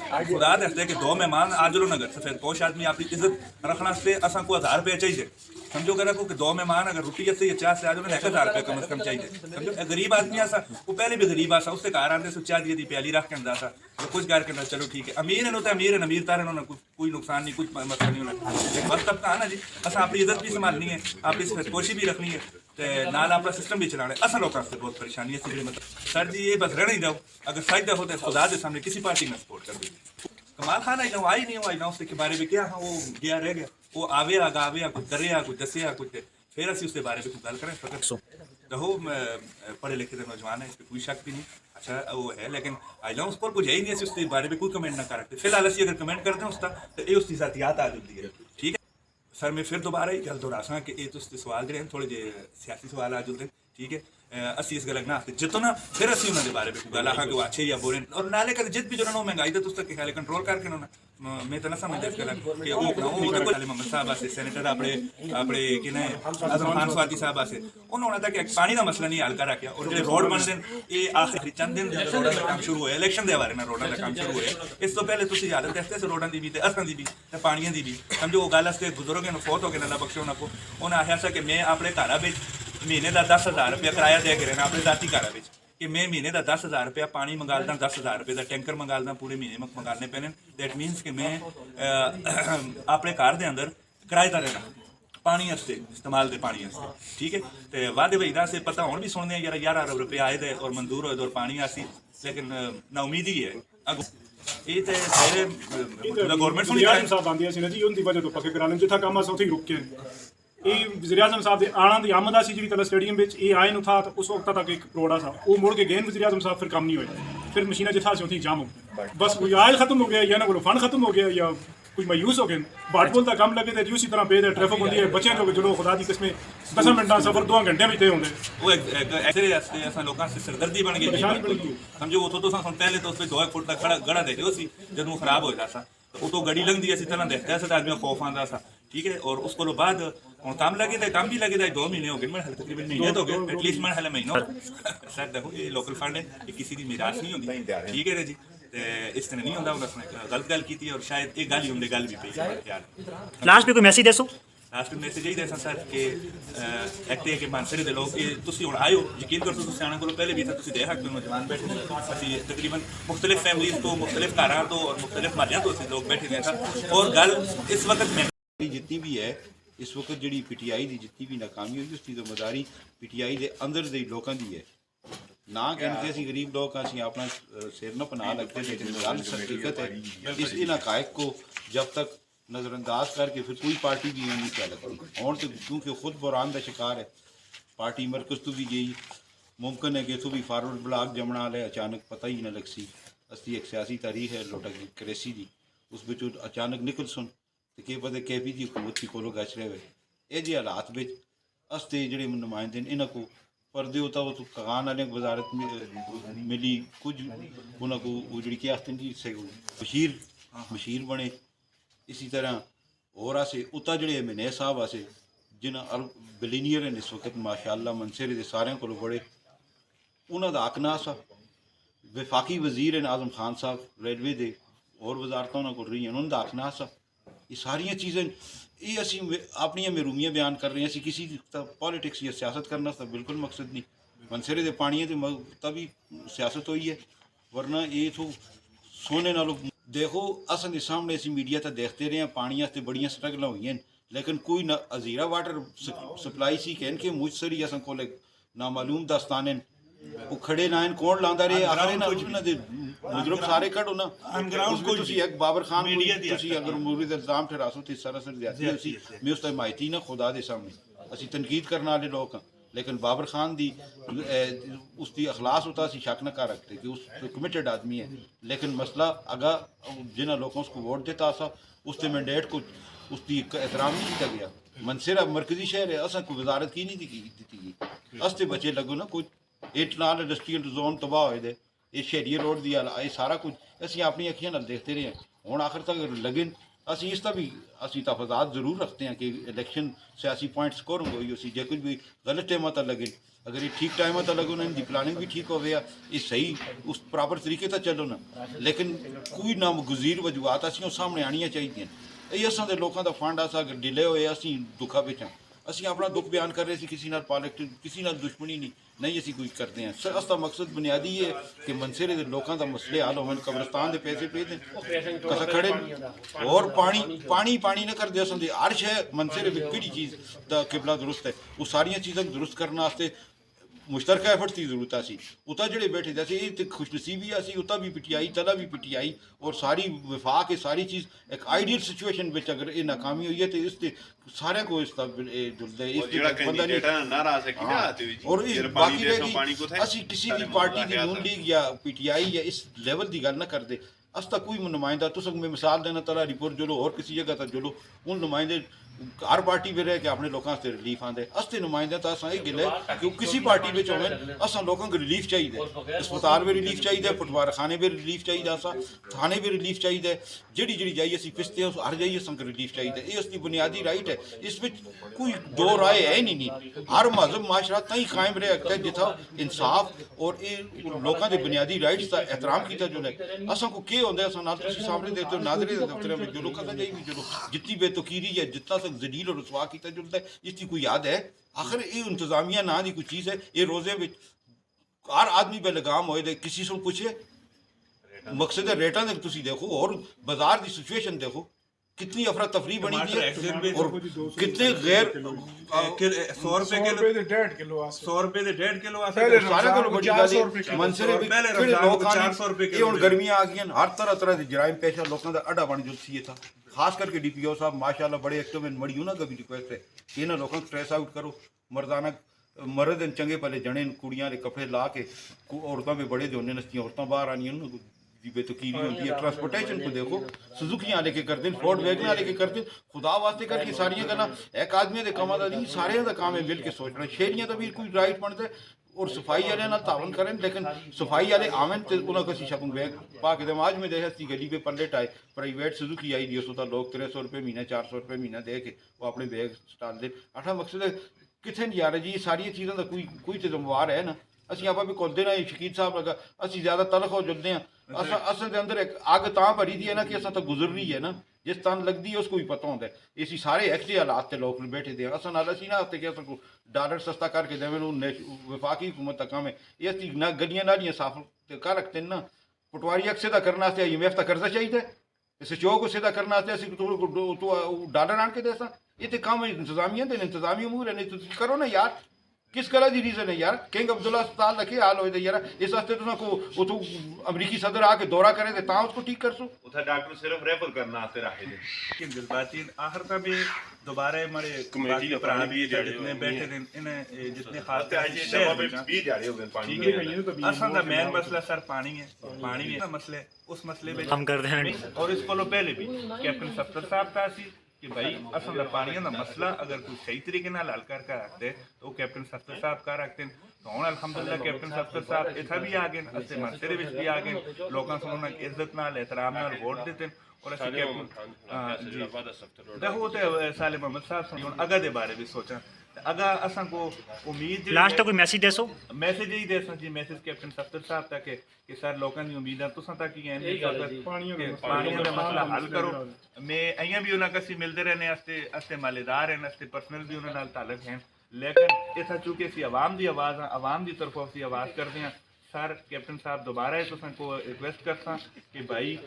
खुदा दसते कि 2 मेहमान आ जलो नगर सफेद पोश आदमी अपनी इज्जत रखना से असा को 1000 रुपये चाहिए समझो करा को कि 2 मेहमान अगर रोटी से या चाय से आ जाओ 1000 रुपये कम से कम चाहिए समझो गरीब आदमी आसा वो पहले भी गरीब आसा उससे घर आते से चाय दी प्याली रख के अंदा सा तो कुछ कर के चलो ठीक है अमीर है तो अमीर है अमीर तारे ना कोई नुकसान नहीं कुछ मसला नहीं होना लेकिन बस तब ना जी असा अपनी इज्जत भी संभालनी है अपनी सफेद पोशी भी रखनी है नाल अपना सिस्टम भी चलाना है असा लोगों से बहुत परेशानी है मतलब सर जी ये बस रहना ही जाओ अगर फायदा होता है खुदा के सामने किसी पार्टी में सपोर्ट कर दी कमाल खान आई ना आई नहीं आई ना उसके बारे में क्या हाँ वो गया रह गया वो आवे गावे कुछ करे कुछ दसे कुछ फिर असं उसके बारे में कुछ गल करें फकत रहो पढ़े लिखे नौजवान है इस पर कोई शक भी नहीं अच्छा वो है लेकिन आई ना उस पर कुछ है ही नहीं ऐसे उसके बारे में कोई कमेंट ना करते फिलहाल असं अगर कमेंट करते हैं उसका तो ये उसकी जातियात आ जाती है ठीक है सर मैं फिर दोबारा ही गल दोहरासा कि ये तो सवाल जो थोड़े जे सियासी सवाल आ जुलते ठीक है असी इस गल ना जितो ना फिर असं उन्होंने बारे में गल आखा कि वो अच्छे या बुरे और नाले कर जित भी जो ना महंगाई तो उसका ख्याल कंट्रोल करके ना मैं तो ना समझता इस गल कि वो मोहम्मद साहब आसे सेनेटर अपने अपने कि ना आजम खान स्वाति साहब आसे उन्होंने तक पानी का मसला नहीं हल कर रखा और जो रोड बनते हैं ये आखिरी चंद दिन रोडों का काम शुरू हुआ इलेक्शन के बारे में रोडों का काम शुरू हुआ इस तो पहले तुम हालत देखते से रोडों की भी असां की भी पानियों की भी समझो वो गल वास्ते बुजुर्ग ने फौत हो गए अल्लाह बख्शे उन्होंने को उन्हें आख्या कि मैं अपने घर में महीने का 10,000 रुपया किराया दे के रहना अपने जाती घर में कि मैं महीने का 10,000 रुपया पानी मंगा दा 10,000 रुपये का टैंकर मंगा दा पूरे महीने में मंगाने पैने दैट मीनस कि मैं अपने घर के अंदर किराएदार रहना पानी वास्ते इस्तेमाल दे पानी वास्ते ठीक है तो वादे भाई से पता हूँ भी सुनने यार 11 रुपये आए थे और मंजूर होए और पानी आसी लेकिन ना उम्मीद ही है ये तो सारे गवर्नमेंट साहब आंदियां सी ना जी उनकी वजह तो पक्के कराने जिथा काम अस उत्थे रुक के ये वज़ीर आज़म साहब के आना की आमद सी जी तला स्टेडियम में ये आए न था तो उस वक्त तक एक रोड़ा था वो मुड़ के गए वज़ीर आज़म साहब फिर काम नहीं हुआ फिर मशीना जिथा से उठी जाम हो गई बस कोई आयल खत्म हो गया या ना कोई फंड खत्म हो गया या कुछ मायूस हो गए बाटपुल का काम लगे थे उसी तरह पे ट्रैफिक होती है बच्चे जो चलो खुदा की किस्में 10 मिनट सफर 2 घंटे में तय होंगे वो ऐसे लोगों से सिरदर्दी बन गई समझो वो तो पहले तो उसमें 2 फुट तक खड़ा गड़ा दे सी जब वो खराब हो जाता तो वो तो गड़ी लंघती इसी तरह देखता है आदमी खौफ आंदा सा ठीक है और उसको बाद हम काम लगे थे काम भी लगे थे 2 महीने हो गए मैं तकरीबन महीने तो हो गए एटलीस्ट मैं हले महीनों सर देखो ये लोकल फंड है ये किसी की मिरास नहीं होती ठीक है जी इस तरह नहीं होता उसने गलत गल की और शायद एक गल ही होंगे गल भी पे लास्ट पे कोई मैसेज दसो लास्ट में मैसेज यही देना सर कि एक तो कि मानसरे के लोग तुम हम आयो यकीन करो तुम सियाणा को पहले भी था तुम देख सकते हो नौजवान बैठे असं तकरीबन मुख्तलिफ फैमिलीज तो मुख्तलिफ घरों तो और मुख्तलिफ महलों तो असं लोग बैठे हैं और गल इस वक्त में जितनी भी है इस वक्त जी PTI की जितनी भी नाकामी हुई उसकी जिम्मेदारी PTI के अंदर के लोगों की है ना कहते असं गरीब लोग असं अपना सिर न पना लगते लेकिन गल हकीकत है इस इन हकायक को जब तक नज़रअंदाज करके फिर कोई पार्टी भी नहीं कह लगती और तो क्योंकि खुद बुरान का शिकार है पार्टी मरकज तो भी गई मुमकिन है कि तो भी फारवर्ड ब्लाक जमना वाले अचानक पता ही ना लग सी असली एक सियासी तारीख है लोटा करेसी की उस बच्चों अचानक निकल सुन तो के पता कैफी की हुकूमत की कोलो गच रहे हुए ये जी हालात में असते जोड़े नुमाइंदे इन्हों को पर्दे होता वो तो कगान वाले वजारत मिली कुछ उन्होंने वो जी क्या आखते जी बशीर बने इसी तरह और आसे उता जड़े मने साहब आसे जिन्हें बिलीनियर हैं इस वक्त माशाअल्लाह मनसेरे दे सारे को बड़े उन्होंने का हक ना सा वफाकी वजीर हैं आजम खान साहब रेलवे दे और वजारत उन्होंने को रही हैं उन्होंने का हक ना सा ये सारिया चीज़ें ये असी अपनी महरूमियाँ बयान कर रहे हैं असी किसी पॉलिटिक्स या सियासत करना तो बिल्कुल मकसद नहीं मनसेरे दे पानी है तभी सियासत हुई है वरना ये तो सोने नालों देखो असन के सामने असी मीडिया तो देखते रहे हैं पानी वास्ते बड़िया स्ट्रगल हुई लेकिन कोई ना अजीरा वाटर सप्लाई सी कहन के मुझसरी असन को नामालूम दस्ताने वो खड़े ना कौन लांदा रहे आखिर ना बुजुर्ग सारे कटो ना एक बाबर खान अगर मुरीद इल्जाम ठहरासो तो सरासर ज्यादा मैं उस माहिती ना खुदा के सामने असी तनकीद करने वाले लोग हाँ लेकिन बाबर खान दी उसकी अखलास होता असी शक न कर रखते कि उस कमिटेड आदमी है लेकिन मसला अगर जिन्हें लोगों उसको वोट देता सा उसके मैंडेट को उसकी एहतराम नहीं किया गया मनसेरा मरकजी शहर है असा कोई वजारत की नहीं दी गई असते बचे लगो ना कुछ इट नाल इंडस्ट्रियल जोन तबाह होए दे ये शहरिया रोड दी ये सारा कुछ असं अपनी अखियां नाल देखते रहे हैं हुण आखिर तक लगे ਅਸੀਂ ਇਸ ਦਾ ਵੀ ਅਸੀਂ ਤਫਜ਼ਾਤ ਜ਼ਰੂਰ ਰੱਖते हैं कि इलेक्शन सियासी पॉइंट स्कोरिंग होई उसी जे कुछ भी गलत टाइम ਤਾਂ लगे अगर ये ठीक टाइम ਤਾਂ लगे उन्होंने प्लानिंग भी ठीक होवे ये सही उस प्रॉपर तरीके ਤਾਂ ਚੱਲੋ ਨਾ लेकिन कोई नामगुज़ीर वजूहात ਅਸੀਂ ਉਹ ਸਾਹਮਣੇ ਆਣੀਆਂ ਚਾਹੀਦੀਆਂ ਇਹ ਅਸਾਂ ਦੇ ਲੋਕਾਂ ਦਾ ਫੰਡ ਆਸਾ ਡਿਲੇ ਹੋਏ ਅਸੀਂ ਦੁੱਖਾਂ ਵਿੱਚ ਹਾਂ ਅਸੀਂ ਆਪਣਾ ਦੁੱਖ ਬਿਆਨ ਕਰ ਰਹੇ ਸੀ ਕਿਸੇ ਨਾਲ ਪੋਲਿਟਿਕ ਕਿਸੇ ਨਾਲ ਦੁਸ਼ਮਣੀ ਨਹੀਂ ਅਸੀਂ ਕੁਝ ਕਰਦੇ ਹਾਂ ਸਰ ਅਸਾ ਮਕਸਦ ਬੁਨਿਆਦੀ ਹੈ ਕਿ ਮਨਸੇਰੇ ਦੇ ਲੋਕਾਂ ਦਾ ਮਸਲੇ ਹੱਲ ਹੋਣ ਕਬਰਸਤਾਨ ਦੇ ਪੈਸੇ ਪੇ ਦੇਣ ਕਸਾ ਖੜੇ ਔਰ ਪਾਣੀ ਨਾ ਕਰਦੇ ਅਸਾਂ ਦੀ ਅਰਸ਼ ਹੈ ਮਨਸੇਰੇ ਵਿੱਚ ਕਿਹੜੀ ਚੀਜ਼ ਦਾ ਕਿਬਲਾ ਦਰੁਸਤ ਹੈ ਉਹ ਸਾਰੀਆਂ ਚੀਜ਼ਾਂ ਨੂੰ ਦਰੁਸਤ ਕਰਨ ਵਾਸਤੇ मुश्तरका एफर्ट की जरूरत सी उता जड़े बैठे थे ये खुशनसीबी सी उता भी पीटीआई तला भी पीटीआई और सारी विफाक है सारी चीज़ एक आइडियल सिचुएशन में अगर ये नाकामी हुई है तो इससे सारे को इसका जुलता है और बाकी रहेगी असी किसी भी पार्टी की नून लीग या पीटीआई या इस लेवल की गल ना करते अस तक कोई नुमाइंदा तुस मैं मिसाल देना तला रिपोर्ट जुलो और किसी जगह तक जुलो उन नुमाइंदे हर पार्टी में रह के अपने लोगों से रिलीफ आते असते नुमाइंदे तो असा गिले कि किसी पार्टी में होवे असा लोगों को रिलीफ चाहिए अस्पताल में रिलीफ चाहिए पटवार खाने में रिलीफ चाहिए असा थाने में रिलीफ चाहिए जी जी जाइए असी पिसते हैं हर जाइए असा रिलीफ चाहिए ये उसकी बुनियादी राइट है इसमें कोई दो राय है नहीं हर मजहब माशरा तई कायम रह सकता है जिथा इंसाफ और ये लोगों के बुनियादी राइट्स का एहतराम किया जो है असा को क्या होंगे असा नाल तुसीं सामने देखते हो नादरे दफ्तर में जुलो कदा जाइए भी जुलो जितनी बेतुकीरी है जितना जलील और रुसवा किया जुलता है इसकी कोई याद है आखिर ये इंतजामिया ना की कोई चीज़ है ये रोजे में हर आदमी पे लगाम होए किसी से पूछे मकसद है रेटा ने तुसी देखो और बाजार की सिचुएशन देखो कितनी अफरा तफरी बनी हुई है और कितने गैर 100 रुपए किलो 1.5 किलो 100 रुपए ਦੇ 1.5 ਕਿਲੋ ਆ सारा को बड़ी गल है मनसरे भी लोग 400 रुपए ये हुन गर्मियां आ गई हर तरह दी जराइम पेशा लोगों का अड्डा बन जुलसी है था खास करके डीपीओ साहब माशाल्लाह बड़े एक्टिव हैं मड़ी ना कभी रिक्वेस्ट है कि इन्हां लोगों को स्ट्रेस आउट करो मर्दाना मर्द चंगे भले जने कुड़ियां दे कपड़े ला के औरतां भी बड़े जोने नस्तियां औरतां बाहर आनियां उन्हां की बेतुकीरी होती है ट्रांसपोर्टेशन को देखो सुजुकियां लेके करते हैं फोर्ड वैगनर लेके करते हैं खुदा वास्ते करके सारियां गल्लां एक आदमी दे कमां दा नहीं सारे दा काम है मिल के सोचना शहरियां दा भी कोई राइट बनता है और सफाई वाले ना तावन करें लेकिन सफाई वाले आवन तो उन्होंने किसी शकुन बैग पा के आज में देखा गली पे पल्लेट आए प्राइवेट सुजुकी आई दी उसका लोग 300 रुपये महीना 400 रुपये महीना दे के वो अपने बैग स्टाल दे अठा मकसद है कितने नहीं जा रहे जी सारिया चीज़ों का कोई तो जिम्मेवार है ना ਅਸੀਂ ਆਪਾਂ ਵੀ ਕੋਲਦੇ ਨਾ ਸ਼ਕੀਰ ਸਾਹਿਬ ਲਗਾ ਅਸੀਂ ਜ਼ਿਆਦਾ ਤਲਖ ਹੋ ਜੁਲਦੇ ਹਾਂ ਅਸਾਂ ਦੇ ਅੰਦਰ ਇੱਕ ਅੱਗ ਤਾਂ ਭਰੀ ਦੀ ਹੈ ਨਾ ਕਿ ਅਸਾਂ ਤਾਂ ਗੁਜ਼ਰ ਰਹੀ ਹੈ ਨਾ ਜਿਸ ਤਾਂ ਲੱਗਦੀ ਹੈ ਉਸ ਕੋਈ ਪਤਾ ਹੁੰਦਾ ਹੈ ਅਸੀਂ ਸਾਰੇ ਐਕਚੁਅਲੀ ਹਾਲਾਤ ਤੇ ਲੋਕ ਬੈਠੇ ਦੇ ਅਸਾਂ ਨਾਲ ਅਸੀਂ ਨਾ ਤੇ ਕਿ ਅਸਾਂ ਕੋ ਡਾਲਰ ਸਸਤਾ ਕਰਕੇ ਦੇਵੇਂ ਨੂੰ ਵਫਾਕੀ ਹੁਕੂਮਤ ਦਾ ਕੰਮ ਹੈ ਇਹ ਅਸੀਂ ਨਾ ਗਲੀਆਂ ਨਾਲੀਆਂ ਸਾਫ਼ ਤੇ ਕਰ ਰੱਖਦੇ ਨਾ ਪਟਵਾਰੀ ਅਕਸੇ ਦਾ ਕਰਨ ਵਾਸਤੇ IMF ਦਾ ਕਰਜ਼ਾ ਚਾਹੀਦਾ ਇਸ ਚੋਕ ਉਸੇ ਦਾ ਕਰਨ ਵਾਸਤੇ ਅਸੀਂ ਤੋਂ ਡਾਲਰ ਆਣ ਕੇ ਦੇ ਸਾਂ ਇਹ ਤੇ ਕੰਮ ਇੰਤਜ਼ਾਮੀਆਂ ਦੇ ਇੰਤਜ਼ਾਮੀ ਅਮੂਰ ਨੇ ਤੁਸੀਂ ਕਰੋ ਨਾ ਯਾਰ किस कला की रीजन है यार किंग अब्दुल्ला अस्पताल रखे हाल होए यार इस वास्ते तो को अमरीकी सदर आके दौरा करे थे ता उसको ठीक कर सो उधर डॉक्टर सिर्फ रेफर करना आते रहे थे कि जज्बाती आखिर का भी दोबारा हमारे कमेटी के प्राण भी जितने बैठे थे इन्हें जितने खास आज 20 दिहाड़े हो गए पानी के असल का मेन मसला सर पानी है मसले उस मसले में हम कर रहे हैं और इसको पहले भी कैप्टन सफ्तर साहब था सी कि भाई असल पानी का मसला अगर कोई सही तरीके नाल हल करके रखते तो कैप्टन सफ्तर साहब का रखते तो हुण अलहमदुलिल्लाह कैप्टन सफ्तर साहब इतना भी आ गए असते मसले भी आ गए लोगों से उन्होंने इज्जत नाल एहतराम नाल वोट देते और असं कैप्टन देखो तो साले मोहम्मद साहब हुण अगा दे बारे भी सोचा अगा असां को उम्मीद लास्ट कोई मैसेज दसो मैसेज ही दे जी मैसेज कैप्टन सफ्तर साहब तक कि सर लोगों की उम्मीद है तुसां तक ही पानी का मसला हल करो मैं अइयां भी उन्हें कसी मिलते रहने अस्ते मालेदार हैं अस्ते पर्सनल भी उन्हें नाल ताल्लुक हैं लेकिन इतना चूंकि असी आवाम की आवाज़ हाँ आवाम की तरफों असी आवाज़ करते हैं सर कैप्टन साहब दोबारा तुसां को रिक्वेस्ट करता कि भाई